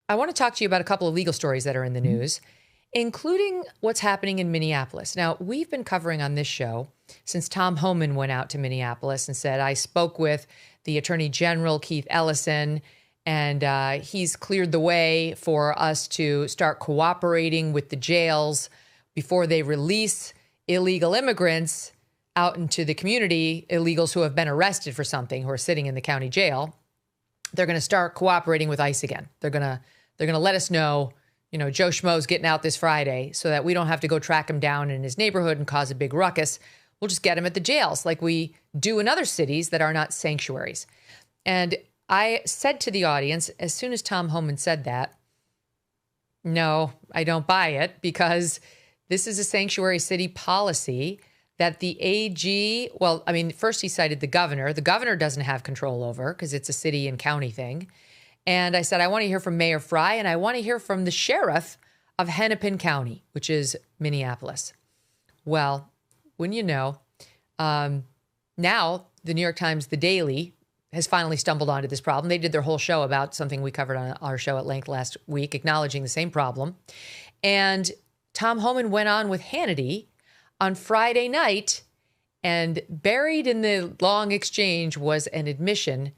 I want to talk to you about a couple of legal stories that are in the news, including what's happening in Minneapolis. Now, we've been covering on this show since Tom Homan went out to Minneapolis and said, I spoke with the Attorney General, Keith Ellison, and he's cleared the way for us to start cooperating with the jails before they release illegal immigrants out into the community, illegals who have been arrested for something, who are sitting in the county jail. They're going to start cooperating with ICE again. They're going to let us know, Joe Schmo's getting out this Friday so that we don't have to go track him down in his neighborhood and cause a big ruckus. We'll just get him at the jails like we do in other cities that are not sanctuaries. And I said to the audience, as soon as Tom Homan said that, no, I don't buy it, because this is a sanctuary city policy that the AG, first he cited the governor. The governor doesn't have control over because it's a city and county thing. And I said, I want to hear from Mayor Fry, and I want to hear from the sheriff of Hennepin County, which is Minneapolis. Well, wouldn't you know, now the New York Times, The Daily, has finally stumbled onto this problem. They did their whole show about something we covered on our show at length last week, acknowledging the same problem. And Tom Homan went on with Hannity on Friday night, and buried in the long exchange was an admission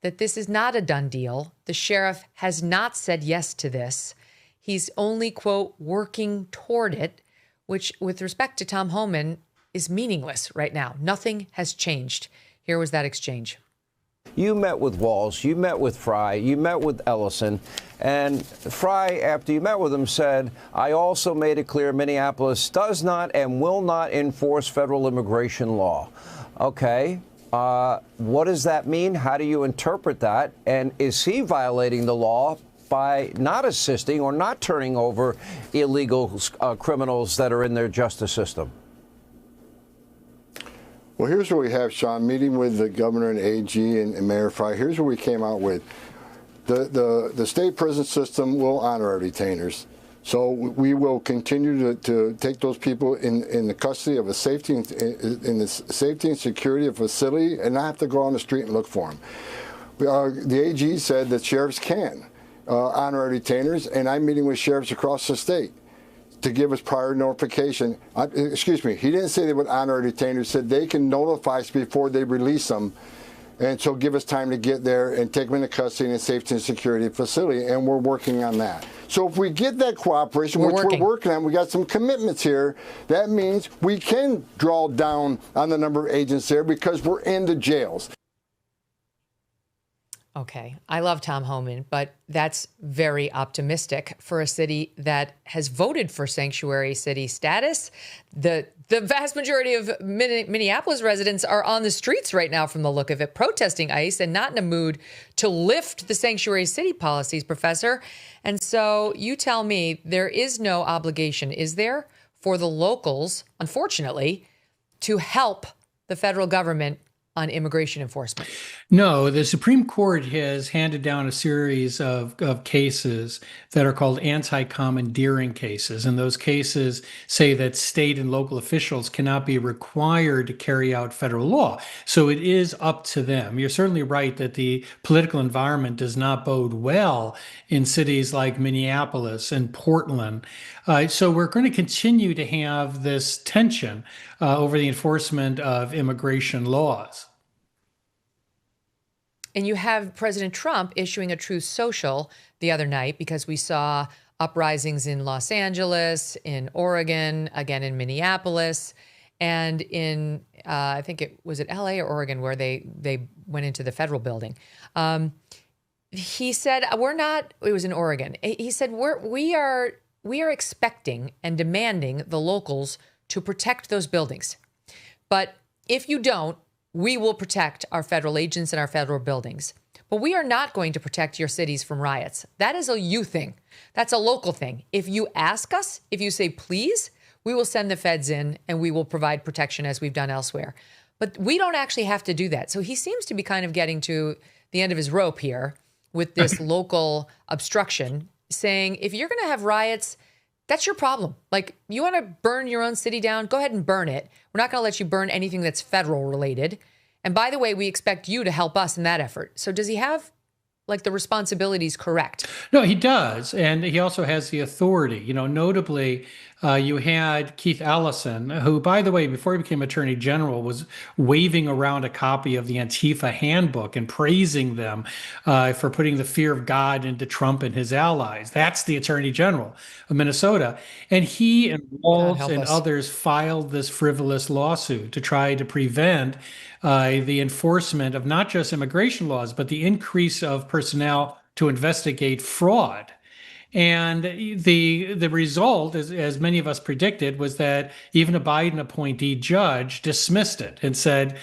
that this is not a done deal. The sheriff has not said yes to this. He's only, quote, working toward it, which, with respect to Tom Homan, is meaningless right now. Nothing has changed. Here was that exchange. You met with Walz, you met with Fry, you met with Ellison, and Fry, after you met with him, said, I also made it clear Minneapolis does not and will not enforce federal immigration law. Okay, what does that mean? How do you interpret that? And is he violating the law by not assisting or not turning over illegal criminals that are in their justice system? Well, here's what we have, Sean. Meeting with the governor and AG and Mayor Fry, here's what we came out with. The state prison system will honor our detainers. So we will continue to take those people in the custody of a safety in the safety and security of a facility and not have to go on the street and look for them. The AG said that sheriffs can honor our detainers, and I'm meeting with sheriffs across the state to give us prior notification. Excuse me, he didn't say they would honor our detainers, said they can notify us before they release them, and so give us time to get there and take them into custody in a safety and security facility, and we're working on that. So if we get that cooperation, we're working on, we got some commitments here, that means we can draw down on the number of agents there because we're in the jails. Okay, I love Tom Homan, but that's very optimistic for a city that has voted for sanctuary city status. The vast majority of Minneapolis residents are on the streets right now from the look of it, protesting ICE and not in a mood to lift the sanctuary city policies, Professor. And so you tell me there is no obligation, is there, for the locals, unfortunately, to help the federal government on immigration enforcement? No, the Supreme Court has handed down a series of cases that are called anti-commandeering cases. And those cases say that state and local officials cannot be required to carry out federal law. So it is up to them. You're certainly right that the political environment does not bode well in cities like Minneapolis and Portland. So we're going to continue to have this tension over the enforcement of immigration laws. And you have President Trump issuing a truth social the other night because we saw uprisings in Los Angeles, in Oregon, again in Minneapolis, and in, I think it was at LA or Oregon where they went into the federal building. He said, it was in Oregon. He said, we are expecting and demanding the locals to protect those buildings. But if you don't, we will protect our federal agents and our federal buildings. But we are not going to protect your cities from riots. That is a you thing. That's a local thing. If you ask us, if you say please, we will send the feds in and we will provide protection as we've done elsewhere. But we don't actually have to do that. So he seems to be kind of getting to the end of his rope here with this local obstruction, saying if you're going to have riots, that's your problem. Like, you want to burn your own city down? Go ahead and burn it. We're not going to let you burn anything that's federal related. And by the way, we expect you to help us in that effort. So does he have like the responsibility's correct. No, he does. And he also has the authority. Notably, you had Keith Ellison, who, by the way, before he became Attorney General, was waving around a copy of the Antifa handbook and praising them for putting the fear of God into Trump and his allies. That's the Attorney General of Minnesota. And he and Walz and others filed this frivolous lawsuit to try to prevent the enforcement of not just immigration laws, but the increase of personnel to investigate fraud. And the result, as many of us predicted, was that even a Biden appointee judge dismissed it and said,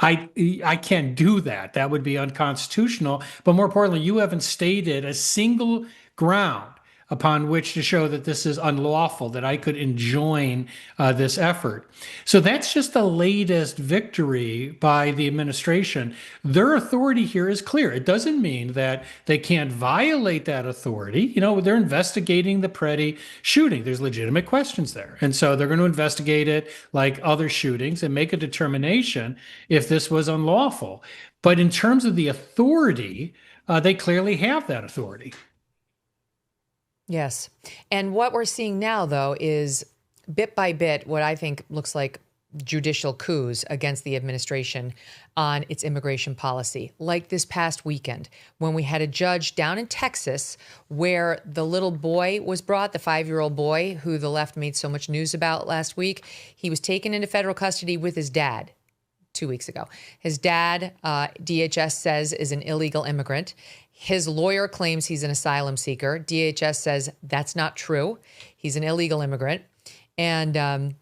I can't do that. That would be unconstitutional. But more importantly, you haven't stated a single ground upon which to show that this is unlawful, that I could enjoin this effort. So that's just the latest victory by the administration. Their authority here is clear. It doesn't mean that they can't violate that authority. They're investigating the Preddy shooting. There's legitimate questions there. And so they're going to investigate it like other shootings and make a determination if this was unlawful. But in terms of the authority, they clearly have that authority. Yes. And what we're seeing now, though, is bit by bit what I think looks like judicial coups against the administration on its immigration policy. Like this past weekend, when we had a judge down in Texas where the little boy was brought, the 5-year-old boy who the left made so much news about last week. He was taken into federal custody with his dad 2 weeks ago. His dad, DHS says, is an illegal immigrant. His lawyer claims he's an asylum seeker. DHS says that's not true. He's an illegal immigrant. And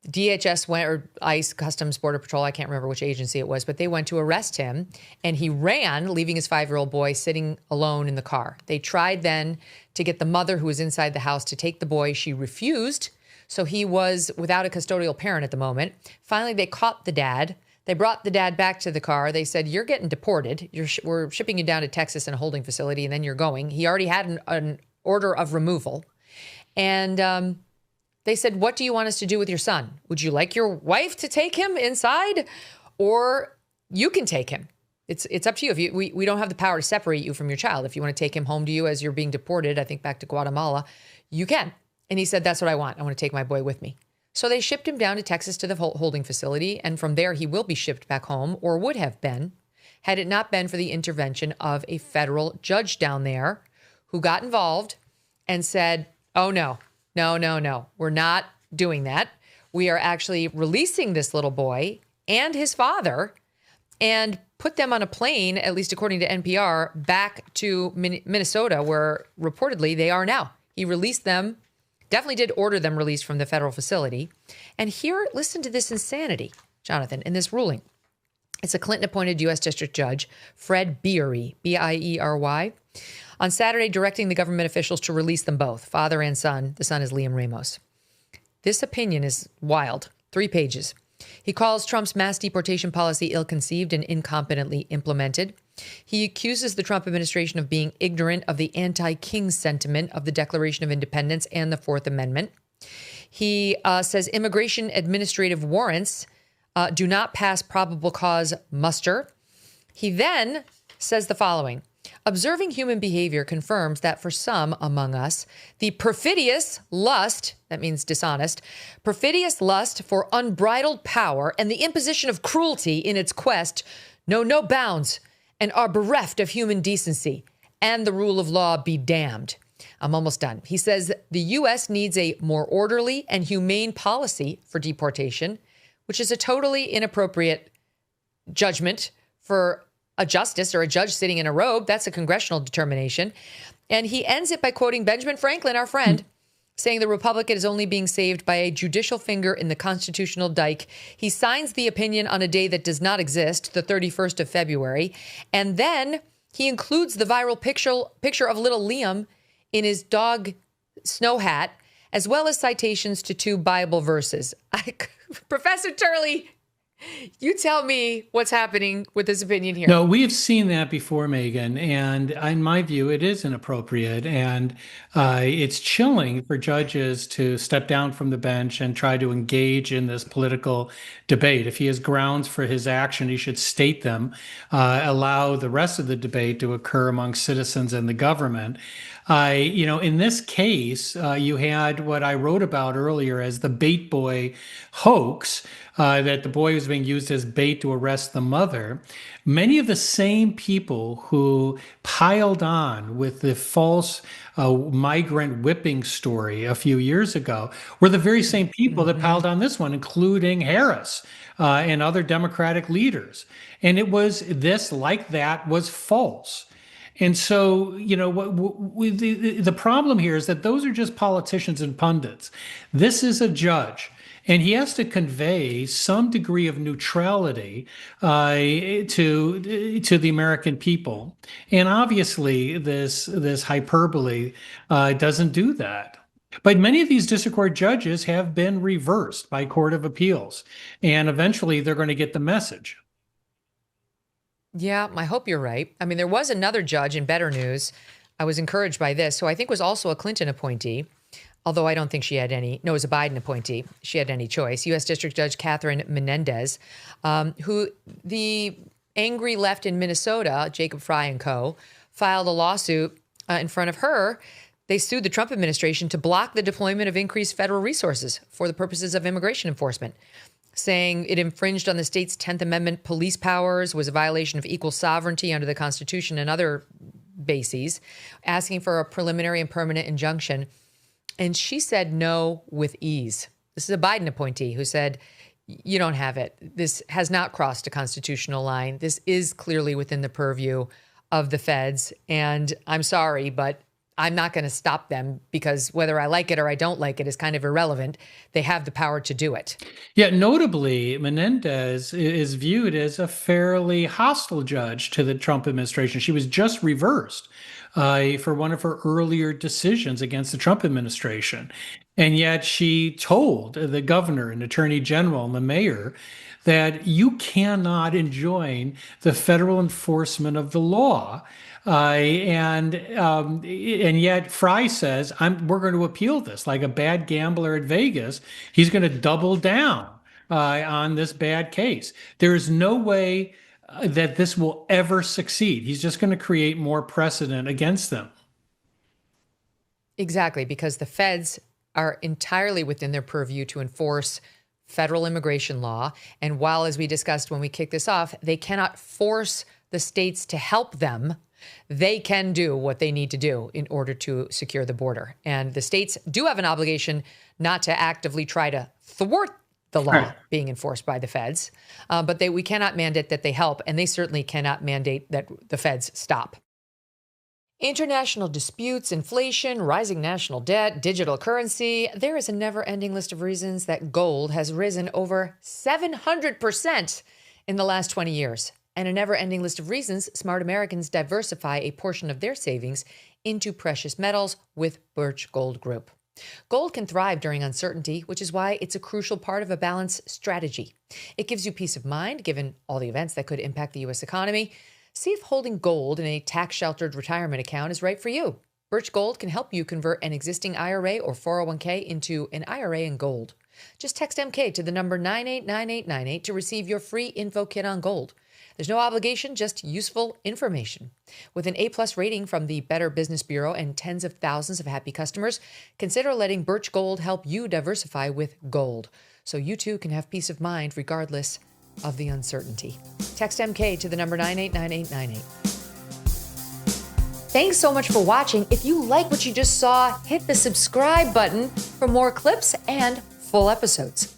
DHS went, or ICE, Customs Border Patrol, I can't remember which agency it was, but they went to arrest him. And he ran, leaving his 5-year-old boy sitting alone in the car. They tried then to get the mother who was inside the house to take the boy. She refused. So he was without a custodial parent at the moment. Finally, they caught the dad. They brought the dad back to the car. They said, you're getting deported. We're shipping you down to Texas in a holding facility, and then you're going. He already had an order of removal. And they said, what do you want us to do with your son? Would you like your wife to take him inside? Or you can take him. It's up to you. We don't have the power to separate you from your child. If you want to take him home to you as you're being deported, I think back to Guatemala, you can. And he said, that's what I want. I want to take my boy with me. So they shipped him down to Texas to the holding facility, and from there he will be shipped back home, or would have been, had it not been for the intervention of a federal judge down there who got involved and said, oh, no, we're not doing that. We are actually releasing this little boy and his father and put them on a plane, at least according to NPR, back to Minnesota, where reportedly they are now. He released them. Definitely did order them released from the federal facility. And here, listen to this insanity, Jonathan, in this ruling. It's a Clinton-appointed U.S. District Judge, Fred Biery, B-I-E-R-Y, on Saturday directing the government officials to release them both, father and son. The son is Liam Ramos. This opinion is wild. 3 pages. He calls Trump's mass deportation policy ill-conceived and incompetently implemented. He accuses the Trump administration of being ignorant of the anti-King sentiment of the Declaration of Independence and the Fourth Amendment. He says immigration administrative warrants do not pass probable cause muster. He then says the following. Observing human behavior confirms that for some among us, the perfidious lust, that means dishonest, perfidious lust for unbridled power and the imposition of cruelty in its quest know no bounds and are bereft of human decency, and the rule of law be damned. I'm almost done. He says the U.S. needs a more orderly and humane policy for deportation, which is a totally inappropriate judgment for a justice or a judge sitting in a robe. That's a congressional determination. And he ends it by quoting Benjamin Franklin, our friend, saying the Republic is only being saved by a judicial finger in the constitutional dike. He signs the opinion on a day that does not exist, the 31st of February. And then he includes the viral picture of little Liam in his dog snow hat, as well as citations to 2 Bible verses. Professor Turley, You tell me what's happening with this opinion here. No, we've seen that before, Megan, and in my view, it is inappropriate, and it's chilling for judges to step down from the bench and try to engage in this political debate. If he has grounds for his action, he should state them, allow the rest of the debate to occur among citizens and the government. In this case, you had what I wrote about earlier as the bait boy hoax, that the boy was being used as bait to arrest the mother. Many of the same people who piled on with the false migrant whipping story a few years ago were the very same people that piled on this one, including Harris and other Democratic leaders. And it was this, like that, was false. And so, the problem here is that those are just politicians and pundits. This is a judge, and he has to convey some degree of neutrality to the American people. And obviously, this hyperbole doesn't do that. But many of these district court judges have been reversed by Court of Appeals, and eventually they're going to get the message. Yeah, I hope you're right. I mean, there was another judge in better news. I was encouraged by this, who I think was also a Clinton appointee, although I don't think she had any. No, it was a Biden appointee. She had any choice. U.S. District Judge Catherine Menendez, who the angry left in Minnesota, Jacob Fry and co., filed a lawsuit in front of her. They sued the Trump administration to block the deployment of increased federal resources for the purposes of immigration enforcement, saying it infringed on the state's 10th Amendment police powers, was a violation of equal sovereignty under the Constitution and other bases, asking for a preliminary and permanent injunction. And she said no with ease. This is a Biden appointee who said, you don't have it. This has not crossed a constitutional line. This is clearly within the purview of the feds. And I'm sorry, but I'm not going to stop them, because whether I like it or I don't like it is kind of irrelevant. They have the power to do it. Yeah, notably, Menendez is viewed as a fairly hostile judge to the Trump administration. She was just reversed for one of her earlier decisions against the Trump administration. And yet she told the governor and attorney general and the mayor that you cannot enjoin the federal enforcement of the law. And yet Fry says, we're going to appeal this like a bad gambler at Vegas. He's going to double down on this bad case. There is no way that this will ever succeed. He's just going to create more precedent against them. Exactly, because the feds are entirely within their purview to enforce federal immigration law. And while, as we discussed when we kicked this off, they cannot force the states to help them, they can do what they need to do in order to secure the border. And the states do have an obligation not to actively try to thwart the law being enforced by the feds, but we cannot mandate that they help, and they certainly cannot mandate that the feds stop. International disputes, inflation, rising national debt, digital currency. There is a never-ending list of reasons that gold has risen over 700% in the last 20 years. And a never-ending list of reasons smart Americans diversify a portion of their savings into precious metals with Birch Gold Group. Gold can thrive during uncertainty, which is why it's a crucial part of a balanced strategy. It gives you peace of mind, given all the events that could impact the U.S. economy. See if holding gold in a tax-sheltered retirement account is right for you. Birch Gold can help you convert an existing IRA or 401k into an IRA in gold. Just text MK to the number 989898 to receive your free info kit on gold. There's no obligation, just useful information. With an A+ rating from the Better Business Bureau and tens of thousands of happy customers, consider letting Birch Gold help you diversify with gold, so you too can have peace of mind regardless of the uncertainty. Text MK to the number 989898. Thanks so much for watching. If you like what you just saw, hit the subscribe button for more clips and full episodes.